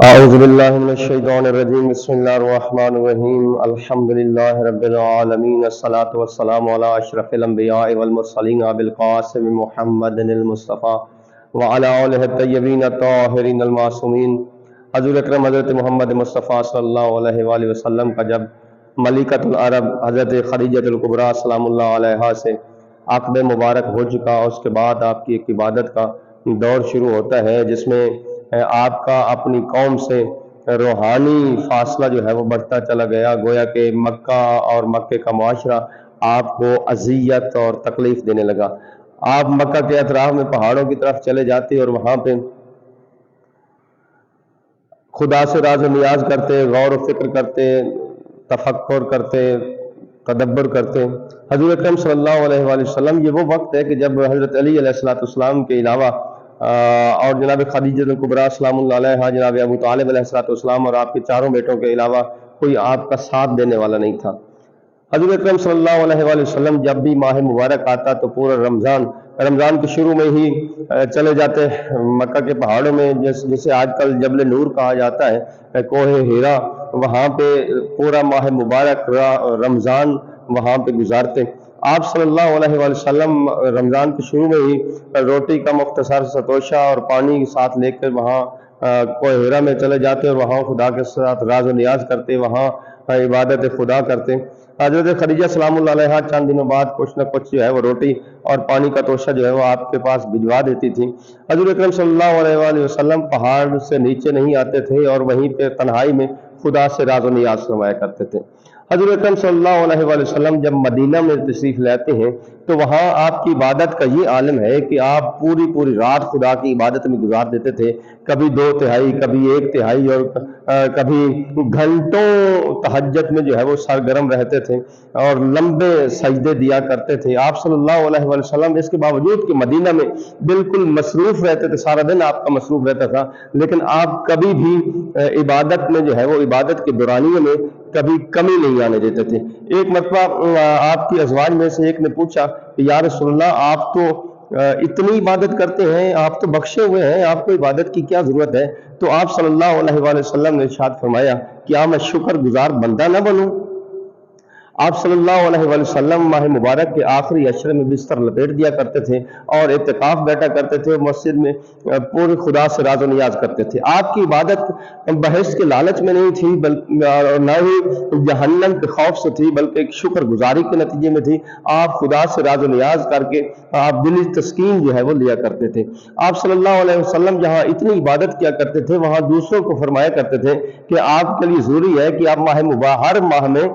اعوذ باللہ من الشیطان الرجیم بسم اللہ الرحمن الرحیم الحمد للہ رب العالمین الصلاة والسلام علی اشرف الانبیاء والمرسلین ابی القاسم محمد المصطفیٰ وعلی آلہ الطیبین الطاہرین المعصومین۔ حضور اکرم حضرت محمد مصطفیٰ صلی اللہ علیہ وآلہ وسلم کا جب ملکۃ العرب حضرت خدیجہ الکبریٰ سلام اللہ علیہا سے عقد مبارک ہو چکا، اس کے بعد آپ کی ایک عبادت کا دور شروع ہوتا ہے جس میں آپ کا اپنی قوم سے روحانی فاصلہ جو ہے وہ بڑھتا چلا گیا، گویا کہ مکہ اور مکے کا معاشرہ آپ کو اذیت اور تکلیف دینے لگا۔ آپ مکہ کے اطراف میں پہاڑوں کی طرف چلے جاتے اور وہاں پہ خدا سے راز و نیاز کرتے، غور و فکر کرتے، تفکر کرتے، تدبر کرتے۔ حضور اکرم صلی اللہ علیہ وآلہ وسلم، یہ وہ وقت ہے کہ جب حضرت علی علیہ السلام کے علاوہ اور جناب خدیجہ الکبریٰ سلام اللہ علیہا، جناب ابو طالب علیہ السلام اور آپ کے چاروں بیٹوں کے علاوہ کوئی آپ کا ساتھ دینے والا نہیں تھا۔ حضور اکرم صلی اللہ علیہ وآلہ وسلم جب بھی ماہ مبارک آتا تو پورا رمضان کے شروع میں ہی چلے جاتے مکہ کے پہاڑوں میں، جسے آج کل جبل نور کہا جاتا ہے، کوہ ہیرا، وہاں پہ پورا ماہ مبارک رمضان وہاں پہ گزارتے۔ آپ صلی اللہ علیہ وآلہ وسلم رمضان کے شروع میں ہی روٹی کا مختصر ستوشہ اور پانی ساتھ لے کر وہاں کوہ ہیرا میں چلے جاتے اور وہاں خدا کے ساتھ راز و نیاز کرتے، وہاں عبادت خدا کرتے۔ حضرت خدیجہ سلام اللہ علیہا چند دنوں بعد کچھ نہ کچھ جو ہے وہ روٹی اور پانی کا توشہ جو ہے وہ آپ کے پاس بھجوا دیتی تھی۔ حضور اکرم صلی اللہ علیہ وآلہ وسلم پہاڑ سے نیچے نہیں آتے تھے اور وہیں پہ تنہائی میں خدا سے راز و نیاز فرمایا کرتے تھے۔ حضور اکرم صلی اللہ علیہ وآلہ وسلم جب مدینہ میں تشریف لاتے ہیں تو وہاں آپ کی عبادت کا یہ عالم ہے کہ آپ پوری رات خدا کی عبادت میں گزار دیتے تھے، کبھی 2/3، کبھی 1/3 اور کبھی گھنٹوں تہجد میں جو ہے وہ سرگرم رہتے تھے اور لمبے سجدے دیا کرتے تھے۔ آپ صلی اللہ علیہ وآلہ وسلم اس کے باوجود کہ مدینہ میں بالکل مصروف رہتے تھے، سارا دن آپ کا مصروف رہتا تھا، لیکن آپ کبھی بھی عبادت میں جو ہے وہ عبادت کے دورانیے میں کبھی کمی نہیں آنے دیتے تھے۔ ایک مرتبہ آپ کی ازواج میں سے ایک نے پوچھا کہ یا رسول اللہ، آپ تو اتنی عبادت کرتے ہیں، آپ تو بخشے ہوئے ہیں، آپ کو عبادت کی کیا ضرورت ہے؟ تو آپ صلی اللہ علیہ وآلہ وسلم نے ارشاد فرمایا، کیا میں شکر گزار بندہ نہ بنوں؟ آپ صلی اللہ علیہ وآلہ وسلم ماہ مبارک کے آخری عشرے میں بستر لپیٹ دیا کرتے تھے اور اعتکاف بیٹھا کرتے تھے، مسجد میں پورے خدا سے راز و نیاز کرتے تھے۔ آپ کی عبادت بحث کے لالچ میں نہیں تھی اور نہ ہی جہنم کے خوف سے تھی، بلکہ ایک شکر گزاری کے نتیجے میں تھی۔ آپ خدا سے راز و نیاز کر کے آپ دلی تسکین جو ہے وہ لیا کرتے تھے۔ آپ صلی اللہ علیہ وسلم جہاں اتنی عبادت کیا کرتے تھے، وہاں دوسروں کو فرمایا کرتے تھے کہ آپ کے لیے ضروری ہے کہ آپ ہر ماہ میں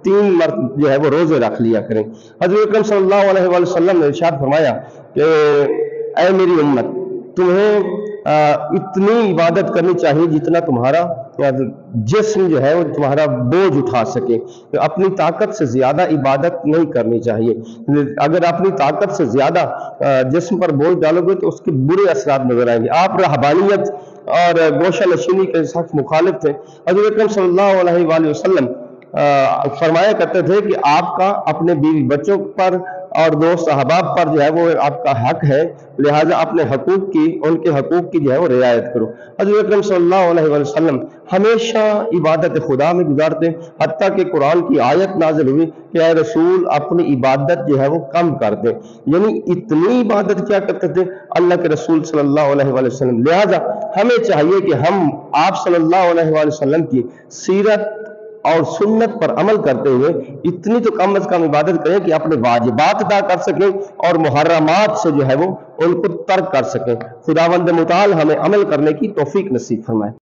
3 جو ہے وہ روزے رکھ لیا کریں۔ حضرت اکرم صلی اللہ علیہ وآلہ وسلم نے ارشاد فرمایا کہ اے میری امت، تمہیں اتنی عبادت کرنی چاہیے جتنا تمہارا جسم جو ہے وہ تمہارا بوجھ اٹھا سکے، اپنی طاقت سے زیادہ عبادت نہیں کرنی چاہیے۔ اگر اپنی طاقت سے زیادہ جسم پر بوجھ ڈالو گے تو اس کے برے اثرات نظر آئیں گے۔ آپ رہبانیت اور گوشہ نشینی کے سخت مخالف تھے۔ حضرت اکرم صلی اللہ علیہ وآلہ وسلم فرمایا کرتے تھے کہ آپ کا اپنے بیوی بچوں پر اور دوست احباب پر جو ہے وہ آپ کا حق ہے، لہٰذا اپنے ان کے حقوق کی جو ہے وہ رعایت کرو۔ حضرت اکرم صلی اللہ علیہ وآلہ وسلم ہمیشہ عبادت خدا میں گزارتے، حتیٰ کہ قرآن کی آیت نازل ہوئی کہ اے رسول، اپنی عبادت جو ہے وہ کم کر دے، یعنی اتنی عبادت کیا کرتے تھے اللہ کے رسول صلی اللہ علیہ وآلہ وسلم۔ لہٰذا ہمیں چاہیے کہ ہم آپ صلی اللہ علیہ وآلہ وسلم کی سیرت اور سنت پر عمل کرتے ہوئے اتنی تو کم از کم عبادت کریں کہ اپنے واجبات ادا کر سکیں اور محرمات سے جو ہے وہ ان کو ترک کر سکیں۔ خداوند متعال ہمیں عمل کرنے کی توفیق نصیب فرمائے۔